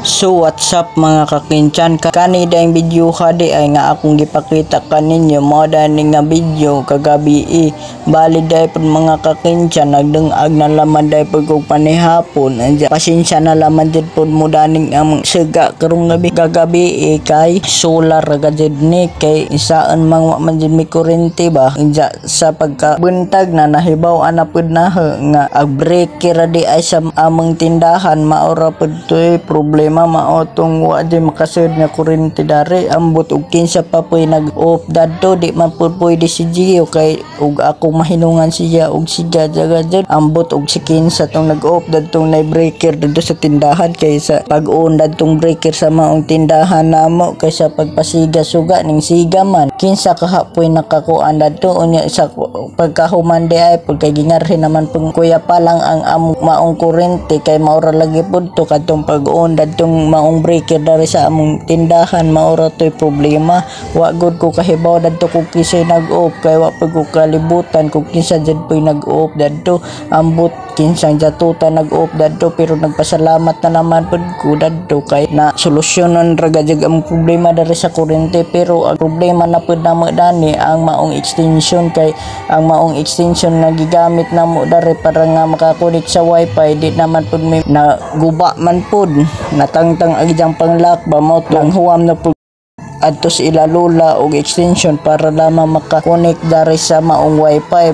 So what's up mga kakinchan, kani dayang video kadi ay nga akong gipakita kaninyo mo dani nga video kagabi bali day pud mga kakinchan nagdungag na laman day pud kog panihapon anja pasensya na laman jud pud mo dani ang sega karong gabi kagabi kay solar gajud ni kay isaan man jud mi kuryente ba anja sa pagkabuntag na nahibaw ana pud na nga ag breaker di ay sa among tindahan maura pud toy problema maotong wa di makasud nga kuryente dari ambot og kinsa pa poy nag-off dadto di man pud pwede si Gio kay ug ako mahinungan siya og siga jagad ambot og si kinsa tong nag-off dadtong nay breaker dito sa tindahan kaysa pag-on dadtong breaker sa maong tindahan namo kaysa pagpasiga suga ning siga man kinsa kahapoy nakakuan dadto unya sa pagkahuman di ay pud kay gingarhin naman pud kuya pa lang ang maong kuryente kay maura lagi pud to kadtong pag-on dadtong maong breaker dari sa among tindahan maura toy problema wa gud ko kahibaw dadto kung kisay nag-off kay wa pud ko kalibutan kung kinsa jud poy nag-off dadto ambot kinsang jatuta nag-off dadto pero nagpasalamat na naman pud ko dadto kay na solusyonon ra gajud ang problema dari sa kuryente pero ang problema na pud namo dani ang maong extension kay ang maong extension nga gigamit namo dari para nga makakonek sa wifi di naman pud may naguba man pud natangtang agjang panglock ba mo lang huwam na pud adto sa ilalula og extension para lamang makakonek dari sa maong wifi